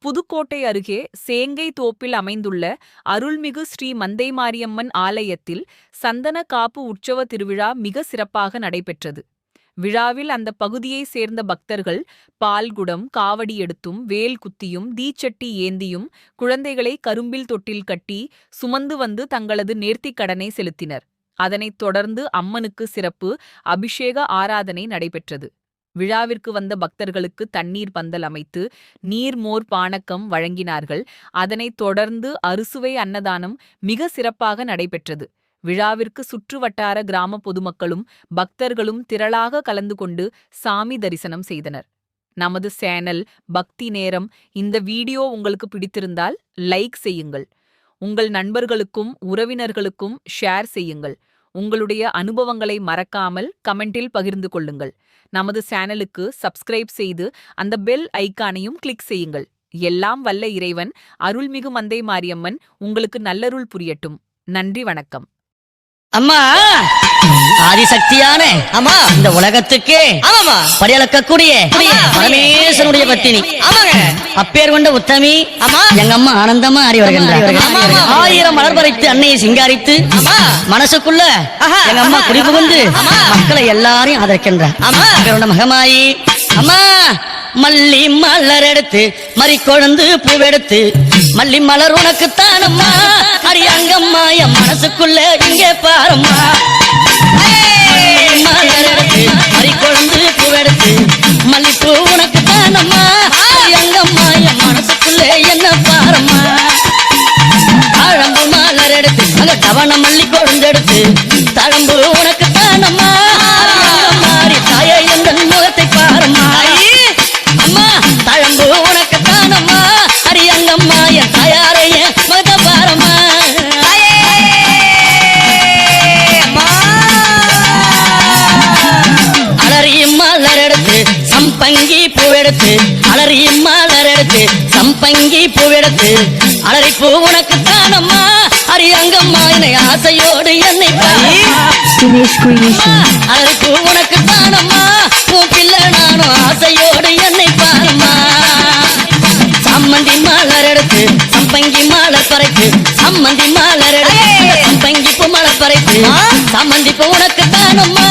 புதுக்கோட்டை அருகே சேங்கை தோப்பில் அமைந்துள்ள அருள்மிகு ஸ்ரீ மந்தை மாரியம்மன் ஆலயத்தில் சந்தன காப்பு உற்சவ திருவிழா மிக சிறப்பாக நடைபெற்றது. விழாவில் அந்த பகுதியைச் சேர்ந்த பக்தர்கள் பால்குடம், காவடி எடுத்தும், வேல் குத்தியும், தீச்சட்டி ஏந்தியும் குழந்தைகளை கரும்பில் தொட்டில் கட்டி சுமந்து வந்து தங்களது நேர்த்திக் கடனை செலுத்தினர். அதனைத் தொடர்ந்து அம்மனுக்கு சிறப்பு அபிஷேக ஆராதனை நடைபெற்றது. விழாவிற்கு வந்த பக்தர்களுக்கு தண்ணீர் பந்தல் அமைத்து நீர்மோர் பானக்கம் வழங்கினார்கள். அதனைத் தொடர்ந்து அறுசுவை அன்னதானம் மிக சிறப்பாக நடைபெற்றது. விழாவிற்கு சுற்று வட்டார கிராம பொதுமக்களும் பக்தர்களும் திரளாக கலந்து கொண்டு சாமி தரிசனம் செய்தனர். நமது சேனல் பக்தி நேரம் இந்த வீடியோ உங்களுக்கு பிடித்திருந்தால் லைக் செய்யுங்கள். உங்கள் நண்பர்களுக்கும் உறவினர்களுக்கும் ஷேர் செய்யுங்கள். உங்களுடைய அனுபவங்களை மறக்காமல் கமெண்டில் பகிர்ந்து கொள்ளுங்கள். நமது சேனலுக்கு சப்ஸ்கிரைப் செய்து அந்த பெல் ஐகானையும் கிளிக் செய்யுங்கள். எல்லாம் வல்ல இறைவன் அருள்மிகு மந்தை மாரியம்மன் உங்களுக்கு நல்லருள் புரியட்டும். நன்றி, வணக்கம். அம்மா ஆதிசக்தியான அம்மா இந்த உலகத்துக்கே படியளக்கக்கூடிய பரமேஸ்வரனுடைய பத்தினி அப்பேர் கொண்ட உத்தமி எங்க அம்மா ஆனந்தமா ஆடி வருகின்றார். 1000 மலர் பறித்து அன்னையை சிங்காரித்து மனசுக்குள்ள எங்க அம்மா குறிப்பு வந்து மக்களை எல்லாரையும் ஆதரிக்கின்றார். மகமாயி அம்மா மல்லி மலர் எடுத்து மறி கொழுந்து பூவெடுத்து மல்லி மலர் உனக்கு தானம்மா அடியங்கம்மா என் மனசுக்குள்ள இங்கே பாரம்மா. மலர் எடுத்து மறி கொழுந்து பூவெடுத்து மல்லிப்பூ உனக்கு தானம்மா அடியங்கம்மா என் மனசுக்குள்ள என்ன பாரம்மா. தாழம்பு மலர் எடுத்து அங்க தவண மல்லி கொழுந்து எடுத்து தழம்பு உனக்கு தானம்மா மாறி தாய எந்த முகத்தை பாரம்மா. அம்மா தழம்பு உனக்கு தானம்மா அடியங்கம்மா என் தாயாரைய மத பாரம்மா. அலறி மலர் எடுத்து சம்பங்கி பூவெடுத்து அலறி மலர் எடுத்து சம்பங்கி பூவெடுத்து அலறி பூ உனக்கு தானம்மா அடியங்கம்மா என்னை ஆசையோடு என்னை அலறி பூ உனக்கு தானம்மா உன் பிள்ளை நானும் ஆசையோடு என்னை பாருமா. சம்மந்தி மலர் எடுத்து சம்பங்கி மலர் பறைத்து சம்மந்தி மலர் எடுத்து சம்பங்கி பூ மலர் பறைத்து சம்மந்தி பூ உனக்கு தானம்மா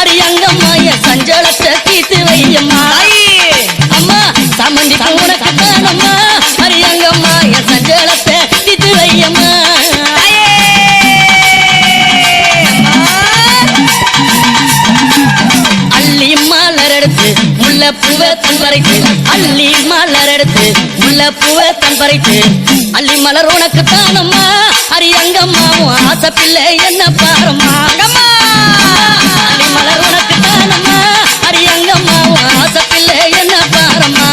அடியங்கம்மா என் சஞ்சலத்தை தீர்த்து வையம்மா. அம்மா சம்மந்தி பூ உனக்கு தானம்மா அடியங்கம்மா என் சஞ்சலத்தை தீர்த்து வையம்மா. அள்ளி மலர் எடுத்து முல்லை பூவை தன் பறித்து அள்ளி மலர் எடுத்து முல்லை பூவை தன் பறித்து அள்ளி மலர் உனக்கு தானம்மா அடியங்கம்மாவும் ஆசை பிள்ளை என்ன பாரம்மா. அள்ளி மலர் உனக்கு தானம்மா அடியங்கம்மாவும் ஆசை பிள்ளை என்ன பாரம்மா.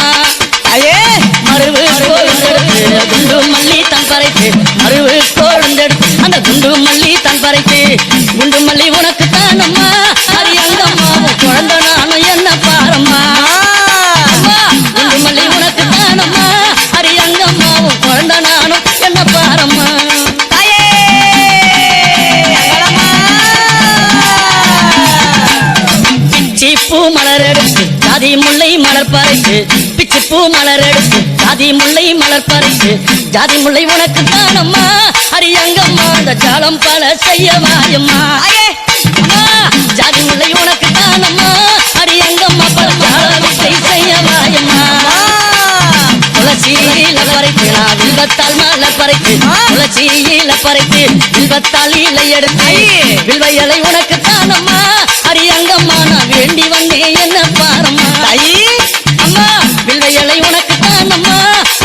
மருவு கோழுந்தெடுத்து குண்டு மல்லி தன் பறித்து மருவு கோழுந்தெடுத்து அந்த குண்டு மல்லி தன் பறித்து குண்டு மல்லி உனக்கு தானம்மா அடியங்கம்மாவும் குழந்தை நானும் என்ன பாரம்மா. குண்டு மல்லி உனக்கு தானம்மா அடியங்கம்மாவும் குழந்தை நானும் என்ன பாரம்மா. பிச்சி பூ மலர் எடுத்து ஜாதி முல்லை மலர் பறித்து பிச்சி பூ மலர் எடுத்து ஜாதி முல்லை மலர் பறித்து ஜாதி முல்லை உனக்கு தானம்மா அடியங்கம்மா அந்த ஜாலம் பல செய்ய வாயம்மா. ஜாதி முல்லை உனக்கு தானம்மா அடியங்கம்மா பல ஜாலத்தை செய்ய வாயம்மா. துளசியில பறித்து நான் வில்வத்தால் மலர் பறித்து துளசியில பறித்து வில்வத்தால் இலை எடுத்து வில்வையலை உனக்கு தானம்மா அடியங்கம்மா நான் வேண்டி வந்தேன் என்ன பாரம்மா. அம்மா வில்வையலை உனக்கு தானம்மா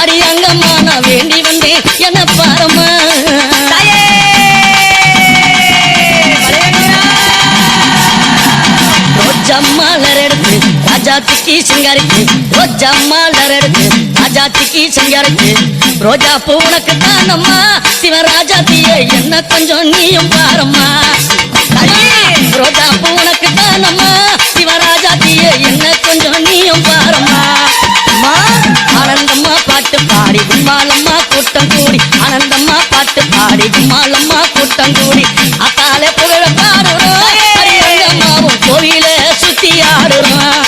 அடியங்கம்மா நான் வேண்டி வந்தேன் என்ன பாரம்மா. ரோஜா மலர் எடுத்து ராஜாத்திக்கு சிங்காரித்து ரோஜா மலர் எடுத்து ராஜாத்திக்கு சிங்காரித்து ரோஜா பூ உனக்கு தானம்மா சிவராஜாத்தியே என்ன கொஞ்சம் நீயும் பாரம்மா. ரோஜா பூ உனக்கு தானம்மா சிவராஜாத்தியே என்ன கொஞ்சம் நீயும் பாரம்மா. ஆனந்தம்மா பாட்டு பாடி கும்மாலம்மா கூட்டம் கூடி ஆனந்தம்மா பாட்டு பாடி கும்மாலம்மா கூட்டம் கூடி அத்தாலே புகழ பாடுறோம் அடியங்கம்மாவும் கோவில சுத்தி ஆடுறோம்.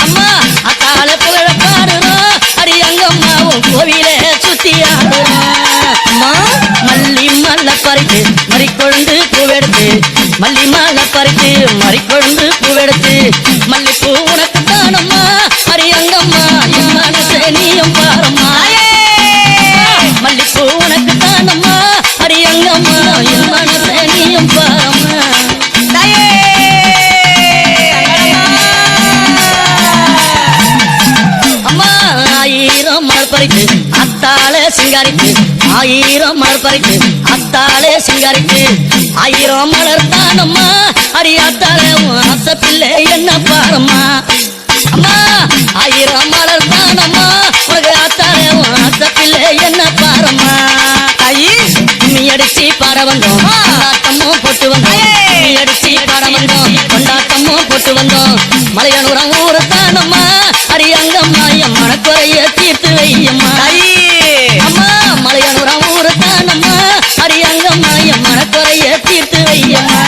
அம்மா அத்தாலே புகழ பாடுறோம் அடியங்கம்மாவும் கோவில சுத்தி அம்மா மல்லி மாலை பறித்து மறிக்கொழுந்து பூவெடுத்து மல்லி மாலை பறித்து மறிக்கொழுந்து பூவெடுத்து மல்லிப்பூ உனக்கு தானம்மா அரியங்கம்மா என் மனசே நீயும் பாரம்மா மல்லிப்பூ உனக்கு தானம்மா அரியங்கம்மா என் மனசே நீயும் பாரம்மா அம்மா ஆயிரம் மலர் பறித்து அத்தாளே சிங்காரித்து ஆயிரம் மலர் பறித்து அத்தாளே சிங்காரித்து ஆயிரம் மலர் தானம்மா அடியாத்தாளே ஆசை பிள்ளை என்ன பாரம்மா அம்மா ஆயிரம் மலர் தானம்மா உனக்கு ஆத்தாளே ஆசை பிள்ளை என்ன பாரம்மா தாயி நீ அடிச்சு பாட வந்தோம் கொண்டாட்டமும் போட்டு வந்தோம் நீ அடிச்சு பாட வந்தோம் கொண்டாட்டமும் போட்டு வந்தோம் மலையனூரம் ஊரு தானம்மா அரியங்கம்மா என் மனக்குறைய தீர்த்து வையம்மா அம்மா மலையனூரம் ஊரு தானம்மா அரியங்கம்மா என் மனக்குறைய தீர்த்து வையம்மா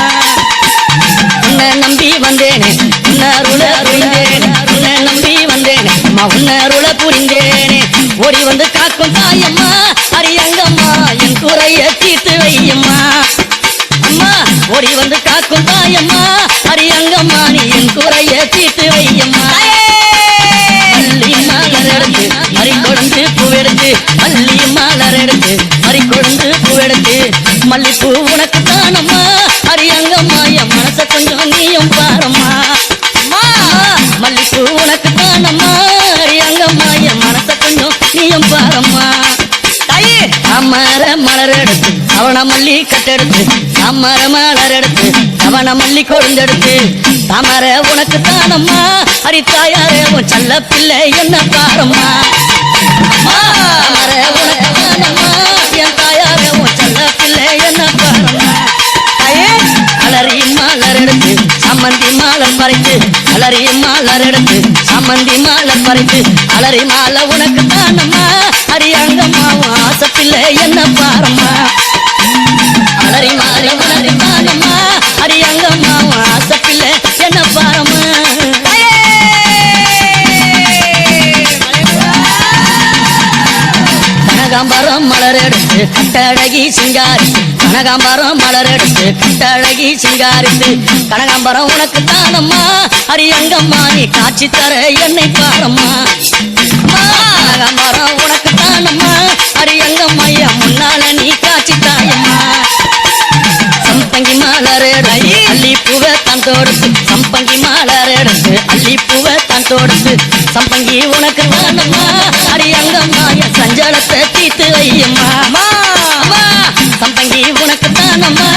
உன்னை நம்பி வந்தேனே உன்னருள புரிந்தேனே உன்னை நம்பி வந்தேனே அம்மா உன்னருள புரிந்தேனே ஓடி வந்து காக்கும் தாயம்மா அரியங்கம்மா என் குறைய தீர்த்து வையம்மா அம்மா ஓடி வந்து காக்கும் தாயம்மா அரியங்கம்மா நீ என் குறைய தீர்த்து வையம்மா மல்லி மலர் எடுத்து மறிக்கொழுந்து பூவெடுத்து மல்லி மலர் எடுத்து மறிக்கொழுந்து பூவெடுத்து மல்லிப்பூ உனக்கு தானம்மா அரியங்கம்மா என் மனச கொஞ்சம் நீயும் பாரம்மா மல்லிப்பூ உனக்கு தானம்மா அரியங்கம்மா என் மனச கொஞ்சம் நீயும் பாரம்மா அமர மலர் எடுத்து அவன மல்லி கட்டெடுத்து அமர மலர் எடுத்து அவன மல்லி கொழுந்தெடுத்து தாமர உனக்கு தானம்மா அரித்தாயாரே உன் செல்ல பிள்ளை என்ன பாரம்மா தாமர உனக்கு தானம்மா என் தாயாரே உன் செல்ல பிள்ளை என்ன பாரம்மா அலறி மலர் எடுத்து சம்மந்தி மாலர் பறித்து அலறி மலர் எடுத்து சம்மந்தி மாலர் பறித்து அலறி மாலை உனக்கு தானம்மா அரியங்கம்மா ஆசை பிள்ளை என்ன பாரம்மா அலறி மாலை உனக்கு தானம்மா அரியங்கம்மா ஆசை பிள்ளை என்ன பாரம்மா கனகாம்பரம் மலர் எடுத்து கட்டழகி சிங்காரித்து கனகாம்பரம் மலர் எடுத்து கட்டழகி சிங்காரித்து கனகாம்பரம் உனக்கு தானம்மா அரியங்கம்மா நீ காட்சி தர என்னை பாரம்மா கனகாம்பரம் உனக்கு தானம்மா அரியங்கம்மா என் முன்னால நீ காட்சி தாயம்மா சம்பங்கி மலர் எடுத்து அள்ளி பூவை தான் தொடுத்து சம்பங்கி மலர் எடுத்து அள்ளி பூவை தான் தொடுத்து சம்பங்கி உனக்கு தானம்மா அரியங்கம்மா என் சஞ்சலத்தை தீர்த்து வையம்மா சம்பங்கி உனக்கு தானம்மா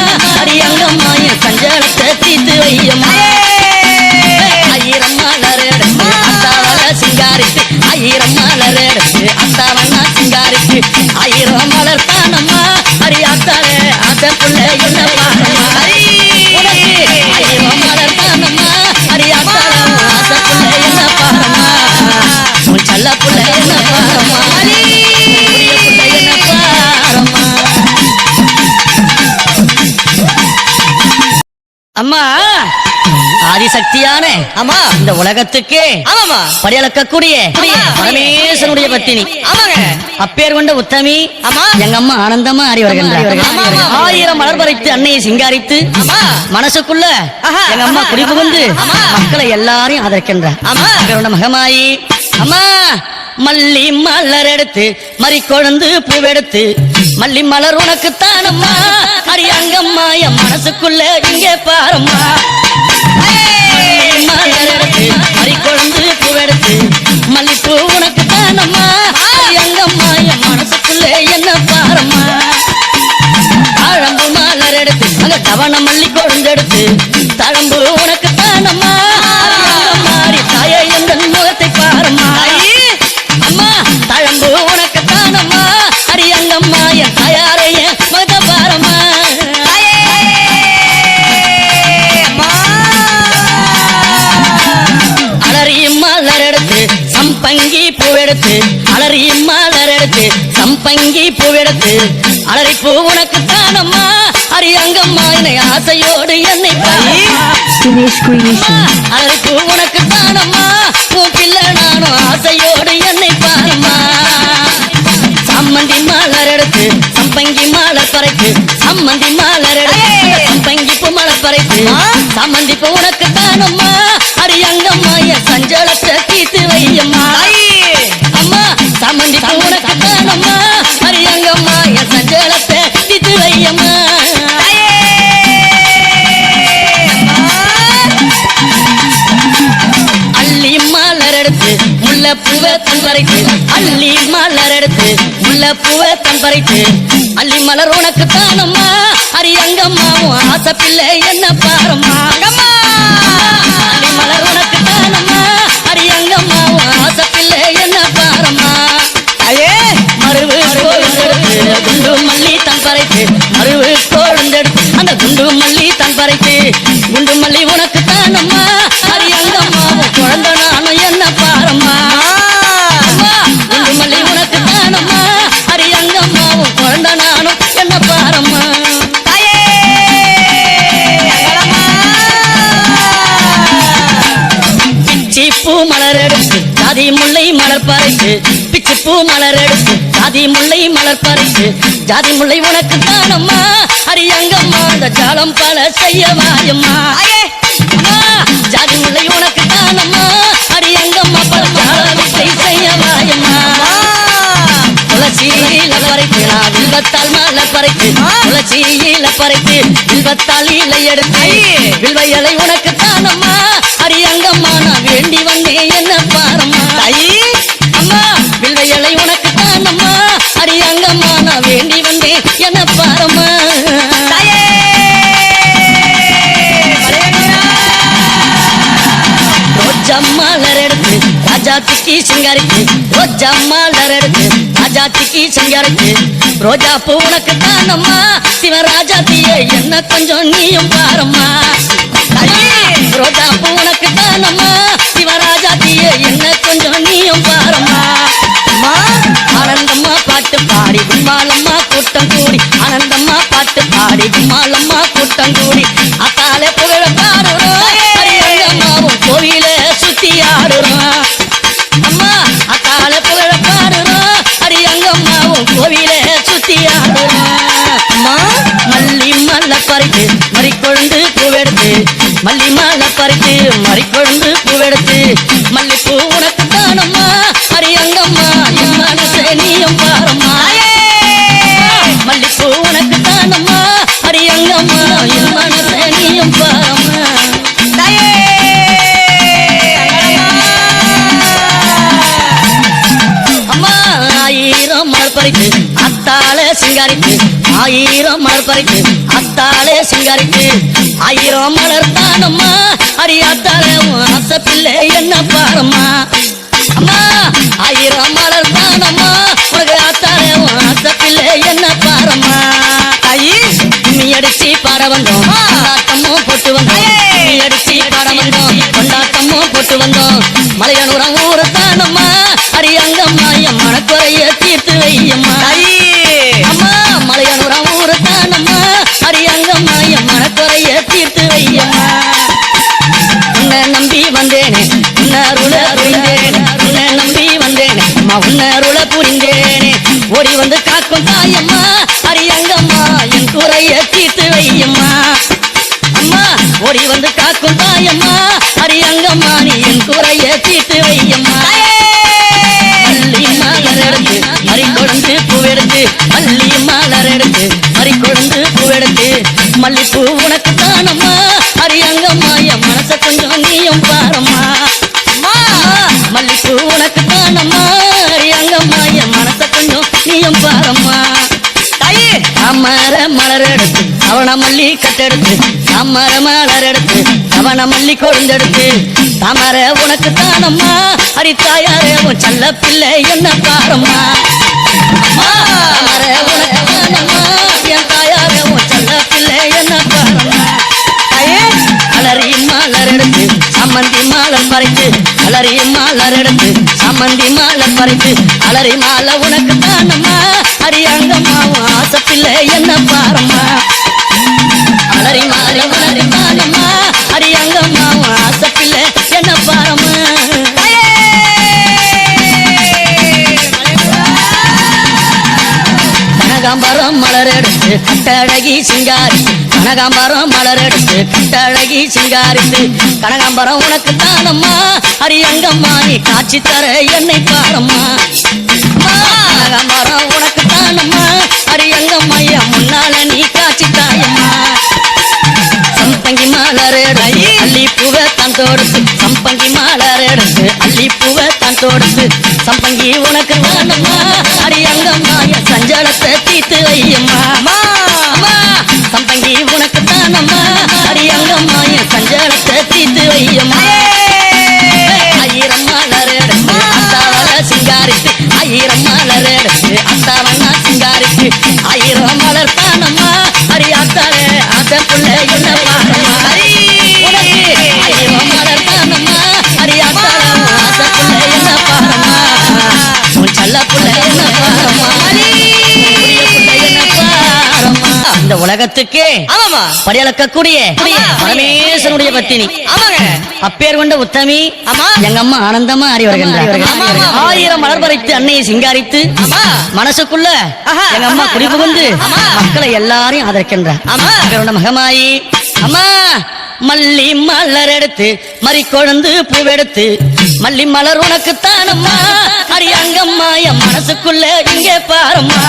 அரியங்கம்மா என் சஞ்சலத்தை தீர்த்து வையம்மா ஆயிரம் மலர் எடுத்து அத்தாவன சிங்காரித்து ஆயிரம் மலர் எடுத்து அத்தாவன சிங்காரித்து ஆயிரம் மலர் தானம்மா அரியாத்தாலே ஆசை புள்ள என்ன பாரம்மா ஆயிரம் மலர் தானம்மா அரியாத்தாலே ஆசை புள்ள என்ன பாரம்மா உன் செல்ல புள்ள என்ன பாரம்மா புரிய புள்ள என்ன பாரம்மா அம்மா ஆதிசக்தியான அம்மா இந்த உலகத்துக்கே ஆமாமா படியளக்கக்கூடிய பரமேஸ்வரனுடைய பத்தினி அப்பேர் கொண்ட உத்தமி அம்மா எங்க அம்மா ஆனந்தமா அறி வருகின்றார் ஆயிரம் மலர் பறித்து அன்னையை சிங்காரித்து மனசுக்குள்ள எங்க அம்மா குடிபுகுந்து மக்களை எல்லாரையும் ஆதரிக்கின்றார் மகமாயி அம்மா மல்லி மலர் எடுத்து மறிக்கொழுந்து பூவெடுத்து மல்லி மலர் உனக்கு தானம்மா அரியங்கம்மா என் மனசுக்குள்ள இங்கே பாரம்மா மலர் எடுத்து மறிக்கொழுந்து பூவெடுத்து மல்லிப்பூ உனக்கு தானம்மா அரியங்கம்மா என் மனசுக்குள்ள என்ன பாரம்மா தாழம்பு மலர் எடுத்து அங்க தவண மல்லி கொழுந்தெடுத்து தாழம்பு உனக்கு தானம்மா மாறி தாயே எந்த முகத்தை பாரம்மா அம்மா தாழம்பு உனக்கு தானம்மா அரியங்கம்மா என் தாயாரைய மத பாரம்மா அலறி மலர் எடுத்து சம்பங்கி பூவெடுத்து அலறி மலர் எடுத்து சம்பங்கி பூவெடுத்து அலறி பூ உனக்கு தானம்மா அரியங்கம்மா என்னை ஆசையோடு என்னை அலறி பூ உனக்கு தானம்மா உன் பிள்ளை நானும் ஆசையோடு என்னை பாருமா எடுத்து சம்பங்கி மலர் பறைக்கு சம்மந்தி மலர் எடுத்து சம்பங்கி பூ மலர் பறைக்கு சம்மந்தி பூ உனக்கு தானம்மா அடியங்கம்மா என் சஞ்சலத்தை தீத்து வையம்மா அம்மா சம்மந்தி பூ உனக்கு தானம்மா அடியங்கம்மா என் சஞ்சலத்தை தீத்து வையம்மா அள்ளி மலர் எடுத்து முல்லை பூவை தன் பறித்து அள்ளி மலர் எடுத்து முல்லை பூவை தன் பறித்து அள்ளி மலர் உனக்கு தானம்மா அரியங்கம்மா உன் ஆசை பிள்ளை என்ன பாரம்மா அள்ளி மலர் உனக்கு தானம்மா அரியங்கம்மா உன் ஆசை பிள்ளை என்ன பாரம்மா மருவு கோழுந்தெடுத்து குண்டு மல்லி தன் பறித்து மருவு கோழுந்தெடுத்து அந்த குண்டு மல்லி தன் பறித்து குண்டு மல்லி உனக்கு தானம்மா அரியங்கம்மா உன் குழந்தை நானும் என்ன பாரம்மா குண்டு மல்லி உனக்கு தானம்மா அரியங்கம்மா உன் குழந்தை நானும் என்ன பாரம்மா பிச்சி பூ மலர் எடுத்து ஜாதி முல்லை மலர் பறித்து பிச்சி பூ மலர் எடுத்து ஜாதி முல்லை மலர் பறித்து ஜாதி முல்லை உனக்கு தானம்மா அரியங்கம்மா அந்த ஜாலம் பல செய்ய வாயம்மா ஜாதி முல்லை உனக்கு தானம்மா அரியங்கம்மா பல ஜாலத்தை செய்ய வாயம்மா துளசியில பறித்து நான் வில்வத்தால் மலர் பறித்து துளசியில பறித்து வில்வத்தால் இலை எடுத்து வில்வ இலை உனக்கு தானம்மா அரியங்கம்மா நான் வேண்டி வந்தேன் என்ன பாரம்மா அம்மா வில்வ இலை உனக்கு தானம்மா அரியங்கம்மா நான் வேண்டி வந்தேன் என்ன பாரம்மா ரோஜா மலர் எடுத்து ராஜாத்திக்கு சிங்காரிக்கு ரோஜா மலர் எடுத்து ராஜாத்திக்கு சிங்காரிக்கு ரோஜா பூ உனக்கு தானம்மா சிவராஜாத்தியே என்ன கொஞ்சம் நீயும் பாரம்மா ரோஜா பூ உனக்கு தானம்மா சிவராஜாத்தியே என்ன கொஞ்சம் நீயும் பாரம்மா ஆனந்தம்மா பாட்டு பாடி கும்மாலம்மா கூட்டம் கூடி ஆனந்தம்மா பாட்டு பாடி கும்மாலம்மா கூட்டம் கூடி அத்தாலே புகழ பாடுறோம் அரியங்கம்மாவும் கோவில சுத்தி ஆடுறோம் அம்மா அத்தாலே புகழ பாடுறோம் அரியங்கம்மாவும் கோவில சுத்தி ஆடுறோம் அம்மா மல்லி மல்ல பறித்து மறிக்கொழுந்து பூவெடுத்து மல்லி மல்ல பறித்து மறிக்கொழுந்து பூவெடுத்து மல்லிப்பூ உனக்கு தானம்மா அரியங்கம்மா என் மனசே நீயும் பாரம்மா மல்லிப்பூ உனக்கு தானம்மா அரியங்கம்மா என் மனசே நீயும் பாரம்மா அம்மா ஆயிரம் மலர் பறித்து அத்தாளே சிங்காரிக்கு ஆயிரம் மலர் பறித்து அத்தாளே சிங்காரிக்கு ஆயிரம் மலர் தானம்மா அரியாத்தாளே உன் ஆசை பிள்ளை என்ன பாரம்மா அம்மா ஆயிரம் மலர் தானம்மா உனக்கு ஆத்தாளே உன் ஆசை பிள்ளை என்ன பாரம்மா கும்மி அடிச்சு பாட வந்தோம் கொண்டாட்டமும் போட்டு வந்தோம் கும்மி அடிச்சு பாட வந்தோம் கொண்டாட்டமும் போட்டு வந்தோம் மலையனூரம் ஊரு தானம்மா அரியங்கம்மா என் மனக்குறைய தீர்த்து வையம்மா அம்மா மலையனூரம் ஊரு தானம்மா அரியங்கம்மா என் மனக்குறைய தீர்த்து வையம்மா உன்னை நம்பி வந்தேனே உன்னருள புரிந்தேனே உன்னை நம்பி வந்தேனே அம்மா உன்னருள புரிந்தேனே ஓடி வந்து காக்கும் தாயம்மா அரியங்கம்மா என் குறைய தீர்த்து வையம்மா அம்மா ஓடி வந்து காக்கும் தாயம்மா அரியங்கம்மா நீ என் குறைய தீர்த்து வையம்மா மல்லி மலர் எடுத்து மறிக்கொழுந்து பூவெடுத்து மல்லி மலர் எடுத்து மறிக்கொழுந்து பூவெடுத்து மல்லிப்பூ உனக்கு தானம்மா அரியங்கம்மா என் மனச கொஞ்சம் நீயும் பாரம்மா மல்லிப்பூ உனக்கு தானம்மா அரியங்கம்மா என் மனச கொஞ்சம் நீயும் பாரம்மா அமர மலர் எடுத்து அவன மல்லி கட்டெடுத்து அமர மலர் எடுத்து அவன மல்லி கொழுந்தெடுத்து தாமர உனக்கு தானம்மா அரித்தாயாரே உன் செல்ல பிள்ளை என்ன பாரம்மா தாமர உனக்கு தானம்மா என் தாயாரே உன் செல்ல பிள்ளை என்ன பாரம்மா அலரி மலர் எடுத்து சம்மந்தி மலர் பறித்து அலரி மலர் எடுத்து சம்மந்தி மலர் பறித்து அலரி மாலை உனக்கு தானம்மா அரியங்கம்மா உன் ஆசை பிள்ளை என்ன பாரம்மா அலரி மாலை உனக்கு தானம்மா அரியங்கம்மா உன் ஆசை பிள்ளை என்ன பாரம்மா கனகாம்பரம் மலர் எடுத்து கட்டழகி சிங்காரித்து கனகாம்பரம் மலர் எடுத்து கட்டழகி சிங்காரித்து கனகாம்பரம் உனக்கு தானம்மா அரியங்கம்மா நீ காட்சி தர என்னை பாரம்மா கனகாம்பரம் உனக்கு தானம்மா அரியங்கம்மா என் முன்னால நீ காட்சி தாயம்மா சம்பங்கி மலர் எடுத்து அள்ளி பூவை தான் தொடுத்து சம்பங்கி மலர் எடுத்து அள்ளி பூவை தான் தொடுத்து சம்பங்கி உனக்கு தானம்மா அரியங்கம்மா என் சஞ்சலத்தை தீத்து வையம்மா சம்பங்கி உனக்கு தானம்மா அரியங்கம்மா என் சஞ்சலத்தை தீத்து வையம்மா ஆயிரம் மலர் எடுத்து அத்தாவல சிங்காரித்து ஆயிரம் மலர் எடுத்து அத்தாவண்ணா சிங்காரித்து ஆயிரம் மலர் தானம்மா அரியாத்தாலே ஆசை புள்ள என்ன பாரம்மா ஆயிரம் மலர் தானம்மா அரியாத்தாலே ஆசை புள்ள என்ன பாரம்மா உன் செல்ல புள்ள என்ன பாரம்மா இந்த உலகத்துக்கே படியளக்கக்கூடிய பரமேஸ்வரனுடைய பத்தினி அப்பேர் கொண்ட உத்தமி எங்க அம்மா ஆனந்தமா அறி வருகின்றார் ஆயிரம் மலர் பறித்து அன்னையை சிங்காரித்து மனசுக்குள்ள எங்க அம்மா குடிபுகுந்து மக்களை எல்லாரையும் ஆதரிக்கின்றார் மகமாயி அம்மா மல்லி மலர் எடுத்து மறி கொழுந்து பூவெடுத்து மல்லி மலர் உனக்கு தானம்மா அரியங்கம்மா என் மனசுக்குள்ள இங்கே பாரம்மா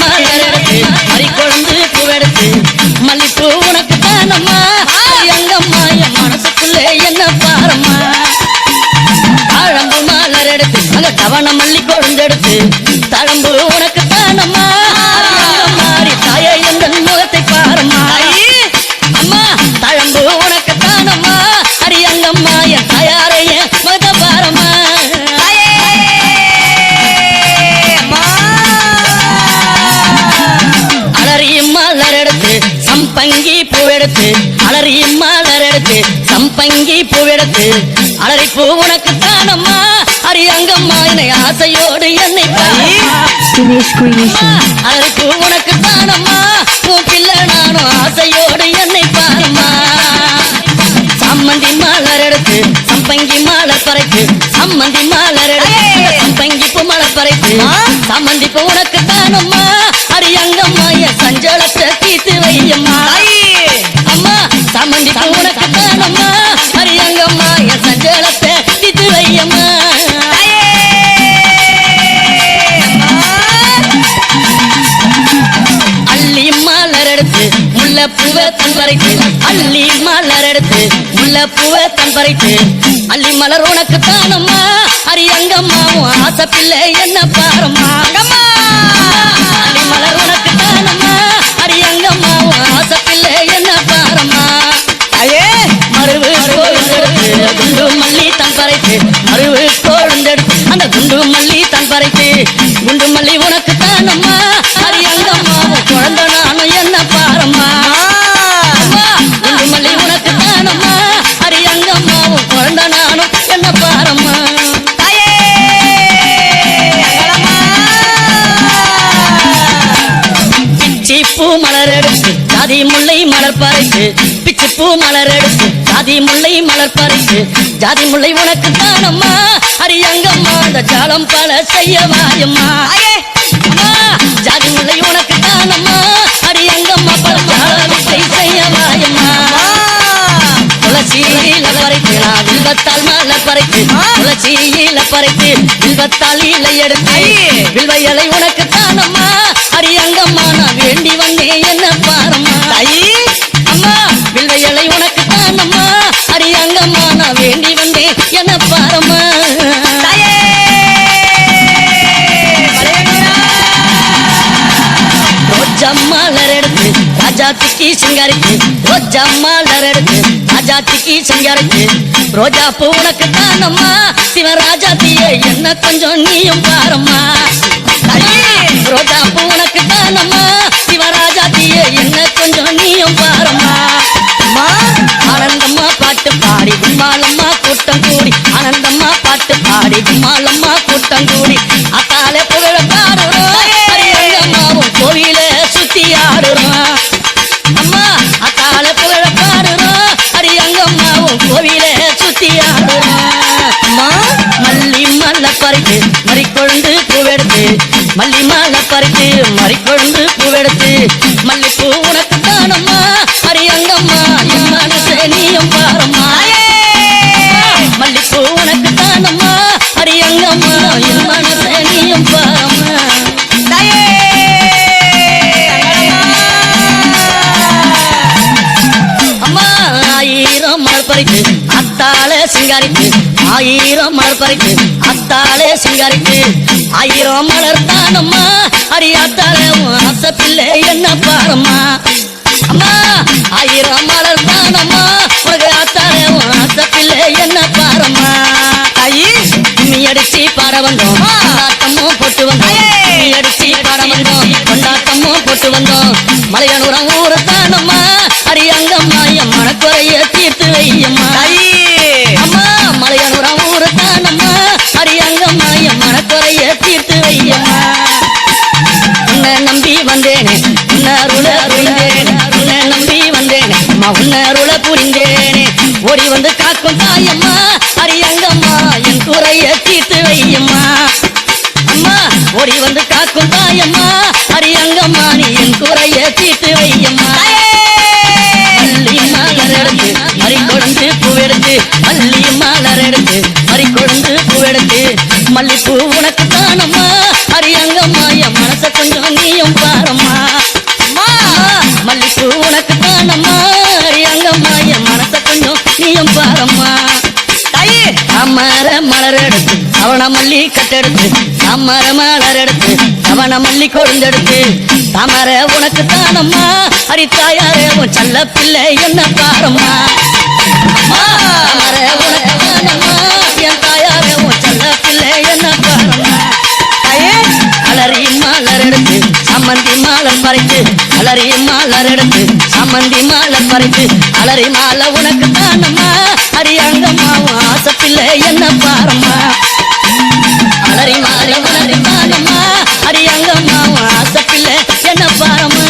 மலர் எடுத்து மறி கொழுந்து பூவெடுத்து மல்லிப்பூ உனக்கு தானம்மா அரியங்கம்மா என் மனசுக்குள்ள என்ன பாரம்மா தாழம்பு மலர் எடுத்து அங்க தவண மல்லி கொழுந்தெடுத்து தழம்பு உனக்கு தானம்மா மாறி தாய எந்த முகத்தை பாரம்மா அம்மா தழம்பு உனக்கு தானம்மா அரியங்கம்மா என் தாயாரைய முகத்தை பாரம்மா அலறி மலர் எடுத்து சம்பங்கி பூவெடுத்து அலறி மலர் எடுத்து சம்பங்கி பூவெடுத்து அலறி பூ உனக்கு தானம்மா அரியங்கம்மா என்னை ஆசையோடு என்னை அலறி பூ உனக்கு தானம்மா பூ பிள்ளை நானும் ஆசையோடு என்னை பாரும்மா சம்மந்தி மலர் எடுத்து சம்பங்கி மலர் பறைத்து சம்மந்தி மலர் எடுத்து சம்பங்கி பூ மலர் பறைத்து சம்மந்தி பூ உனக்கு தானம்மா அரியங்கம்மா என் சஞ்சலத்தை தீத்து வையம்மா அம்மா சம்மந்தி பூ உனக்கு தானம்மா அரியங்கம்மா என் சஞ்சலத்தை தீத்து வையம்மா அள்ளி மலர் எடுத்து முல்லை பூவை தன் பறித்து அள்ளி மலர் எடுத்து முல்லை பூவை தன் பறித்து அள்ளி மலர் உனக்கு தானம்மா அரியங்கம்மாவும் ஆசை பிள்ளை என்ன பாரம்மா அள்ளி மலர் உனக்கு தானம்மா அரியங்கம்மாவும் ஆசை பிள்ளை என்ன பாரம்மா மருவு கோழுந்தெடுத்து குண்டு மல்லி தன் பறித்து மருவு கோழுந்தெடுத்து அந்த குண்டு மல்லி தன் பறித்து குண்டு மல்லி உனக்கு தானம்மா அரியங்கம்மாவும் குழந்தை நானும் என்ன பாரம்மா குண்டு மல்லி உனக்கு தானம்மா அரியங்கம்மாவும் குழந்தை நானும் என்ன பாரம்மா பிச்சி பூ மலர் எடுத்து ஜாதி முல்லை மலர் பறித்து பிச்சி பூ மலர் எடுத்து ஜாதி முல்லை மலர் பறித்து ஜாதி முல்லை உனக்கு தானம்மா அரியங்கம்மா அந்த ஜாலம் பல செய்ய வாயம்மா ஜாதி முல்லை உனக்கு தானம்மா அரியங்கம்மா பல ஜாலத்தை செய்ய வாயம்மா துளசியில பறித்து நான் வில்வத்தால் மலர் பறித்து துளசியில பறித்து வில்வத்தால் இலை எடுத்து வில்வ இலை உனக்கு தானம்மா அரியங்கம்மா நான் வேண்டி வந்தேன் என்ன பாரம்மா அம்மா வில்வ இலை உனக்கு தானம்மா அரியங்கம்மா நான் வேண்டி வந்தேன் என்ன பாரம்மா ரோஜா மலர் எடுத்து ராஜாத்திக்கு சிங்காரித்து ரோஜா மலர் எடுத்து ராஜாத்திக்கு சிங்காரித்து ரோஜா பூ உனக்கு தானம்மா சிவராஜாத்தியே என்ன கொஞ்சம் நீயும் பாரம்மா ரோஜா பூ உனக்கு தானம்மா சிவராஜாத்தியே என்ன கொஞ்சம் நீயும் பாரம்மா ஆனந்தம்மா பாட்டு பாடி கும்மாலம்மா கூட்டம் கூடி ஆனந்தம்மா பாட்டு பாடி கும்மாலம்மா கூட்டம் கூடி அத்தாலே புகழ பாடுறோம் அரியங்கம்மாவும் கோவில சுத்தி ஆடுறோம் அம்மா அத்தாலே புகழ பாடுறோம் அரியங்கம்மாவும் கோவில சுத்தி ஆடுறோம் அம்மா மல்லி மல்ல பறித்து மறி கொழுந்து பூவெடுத்து மல்லி மாலை பறித்து மறிக்கொழுந்து பூவெடுத்து மல்லிப்பூ உனக்கு தானம்மா அரியங்கம்மா என் மனசே நீயும் பாரம்மா மல்லிப்பூ உனக்கு தானம்மா அரியங்கம்மா என் மனசே நீயும் பாரம்மா அம்மா ஆயிரம் மலர் பறித்து அத்தாளே சிங்காரித்து ஆயிரம் மலர் பறித்து அத்தாளே சிங்காரித்து ஆயிரம் மலர் தானம்மா அடியாத்தாளே ஆசை பிள்ளை என்ன பாரம்மா அம்மா ஆயிரம் மலர் தானம்மா உனக்கு ஆத்தாளே ஆசை பிள்ளை என்ன பாரம்மா கும்மி அடிச்சு பாட வந்தோம் கொண்டாட்டமும் போட்டு வந்தோம் கும்மி அடிச்சு பாட வந்தோம் கொண்டாட்டமும் போட்டு வந்தோம் மலையனூரம் ஊரு தானம்மா அரியங்கம்மா என் மனக்குறைய தீர்த்து வையம்மா அம்மா மலையனூரம் ஊரு தானம்மா அரியங்கம்மா என் மனக்குறைய தீர்த்து வையம்மா உன்னை நம்பி வந்தேனே உன்னருள புரிந்தேனே உன்னை நம்பி வந்தேனே அம்மா உன்னருள புரிந்தேனே ஓடி வந்து காக்கும் தாயம்மா அரியங்கம்மா என் குறைய தீர்த்து வையம்மா அம்மா ஓடி வந்து காக்கும் தாயம்மா அரியங்கம்மா நீ என் குறைய தீர்த்து வையம்மா மல்லி மலர் எடுத்து மறிக்கொழுந்து பூவெடுத்து மல்லி மலர் எடுத்து மறிக்கொழுந்து பூவெடுத்து மல்லிப்பூ உனக்கு தானம்மா அரியங்கம்மா என் மனச கொஞ்சம் நீயும் பாரம்மா மல்லிப்பூ உனக்கு தானம்மா அரியங்கம்மா என் மனச கொஞ்சம் நீயும் பாரம்மா தாமர மலர் எடுத்து அவன மல்லி கட்டெடுத்து தாமர மலர் எடுத்து அவன மல்லி கொழுந்தெடுத்து தாமர உனக்கு தானம்மா அரித்தாயாரே உன் செல்ல பிள்ளை என்ன பாரம்மா தாமர உனக்கு தானம்மா என் தாயாரே உன் செல்ல பிள்ளை என்ன பாரம்மா அலறி மலர் எடுத்து சம்மந்தி மாலர் பறித்து அலறி மலர் எடுத்து சம்மந்தி மாலர் பறித்து அலறி மாலை உனக்கு தானம்மா அரியங்கம்மா ஆசை பிள்ளை என்ன பாரம்மா அலறி மாலை உனக்கு தானம்மா அரியங்கம்மா ஆசை பிள்ளை என்ன பாரம்மா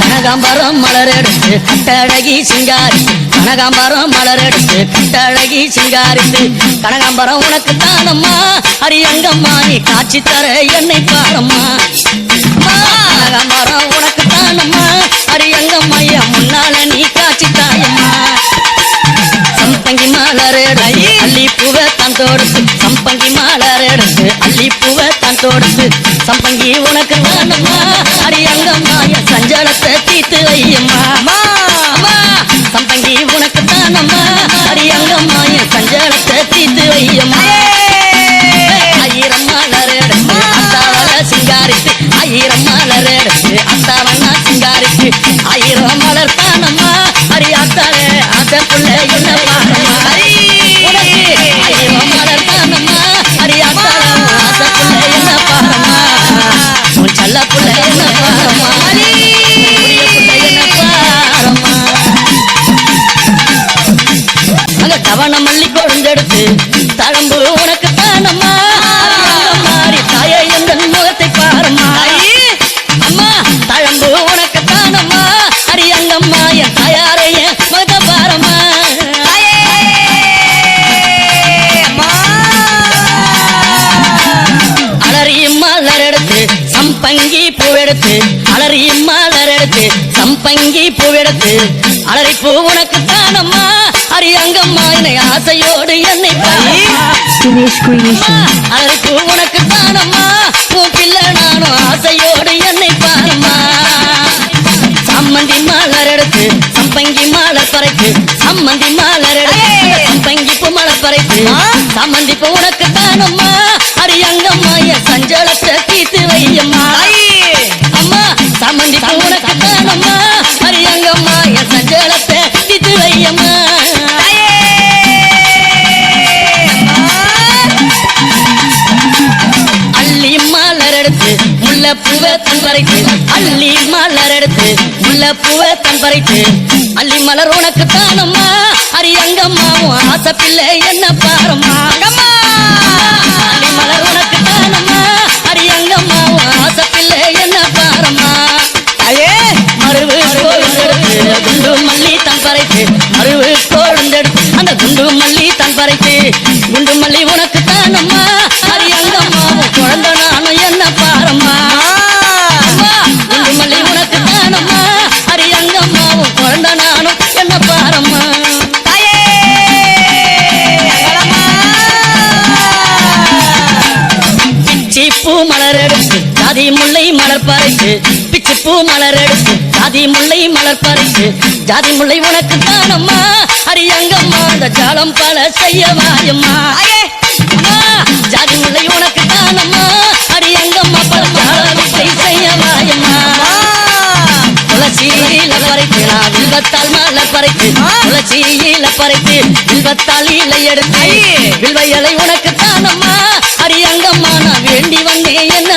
கனகாம்பரம் மலர் எடுத்து கட்டழகி சிங்காரி கனகாம்பரம் மலர் எடுத்து கட்டழகி சிங்காரித்து கனகாம்பரம் உனக்கு தானம்மா அரியங்கம்மா நீ காட்சி தர என்னை பாரம்மா கனகாம்பரம் உனக்கு தானம்மா அரியங்கம்மா என் முன்னால நீ காட்சி தாயம்மா சம்பங்கி மலர் எடுத்து அள்ளி பூவை தான் தொடுத்து சம்பங்கி மலர் எடுத்து அள்ளி பூவை தான் தொடுத்து சம்பங்கி உனக்கு தானம்மா அரியங்கம்மா என் சஞ்சலத்தை தீர்த்து வையம்மா சம்பங்கி உனக்கு தானம்மா அரியங்கம்மா என் சஞ்சலத்தை தீர்த்து வையம்மா ஆயிரம் மலர் எடுத்து அத்தாவன சிங்காரித்து ஆயிரம் மலர் எடுத்து அத்தாவன சிங்காரித்து ஆயிரம் மலர் தானம்மா அரியாத்தாளே ஆசை புள்ள என்ன பாரம்மா ஆயிரம் மலர் தானம்மா அரியாத்தாளே ஆசை புள்ள என்ன பாரம்மா உன் செல்ல புள்ள என்ன பாரம்மா தவண மல்லி கொழுந்தெடுத்து தழம்பு உனக்கு தானம்மா மாறி தாயே எந்த முகத்தை பாரம்மா அம்மா தழம்பு உனக்கு தானம்மா அரியங்கம்மா என் தாயாரைய முகத்தை பாரம்மா அலறி மலர் எடுத்து சம்பங்கி பூவெடுத்து அலறி மலர் எடுத்து சம்பங்கி பூவெடுத்து அலறி பூ உனக்கு தானம்மா அரியங்கம்மா என்னை ஆசையோடு என்னை அலறி பூ உனக்கு தானம்மா உன் பிள்ளை நானும் ஆசையோடு என்னை பாரம்மா சம்மந்தி மலர் எடுத்து சம்பங்கி மலர் பறித்து சம்மந்தி மலர் எடுத்து சம்பங்கி பூ மலர் பறித்து சம்மந்தி பூ உனக்கு தானம்மா அரியங்கம்மா என் சஞ்சலத்தை தீர்த்து வையம்மா அம்மா சம்மந்தி பூ உனக்கு தானம்மா அரியங்கம்மா என் சஞ்சலத்தை தீர்த்து வையம்மா அள்ளி மலர் எடுத்து முல்லை பூவை தன் பறித்து அள்ளி மலர் எடுத்து முல்லை பூவை தன் பறித்து அள்ளி மலர் உனக்கு தானம்மா அரியங்கம்மா ஆசை பிள்ளை என்ன பாரம்மா அள்ளி மலர் உனக்கு தானம்மா அரியங்கம்மா ஆசை பிள்ளை என்ன பாரம்மா மருவு கொழுந்தெடுத்து குண்டு மல்லி தன் பறித்து மருவு கொழுந்தெடுத்து அந்த குண்டு மல்லி தன் பறைக்கு குண்டு மல்லி உனக்கு தானம்மா அடி அங்கம்மாவும் குழந்தை நானும் என்ன பாரம்மா குண்டு மல்லி உனக்கு தானம்மா அடி அங்கம்மாவும் குழந்தை நானும் என்ன பாரம்மா பிச்சிப்பூ மலர் எடுத்து ஜாதி முல்லை மலர் பறைக்கு பிச்சிப்பூ மலர் எடுத்து ஜாதி முல்லை மலர் பறைக்கு ஜாதி முல்லை உனக்கு தானம்மா அடி அங்கம்மா அந்த ஜாலம் பல செய்ய வாயம்மா ஜாதி முல்லை உனக்கு தானம்மா அடி அங்கம்மா பல ஜாலத்தை செய்ய வாயம்மா துளசியில பறைக்கு நான் வில்வத்தால் மலர் பறைக்கு துளசியில பறைக்கு வில்வத்தால் இலை எடுத்து வில்வ இலை உனக்கு தானம்மா அடி அங்கம்மா நான் வேண்டி வந்தேன் என்ன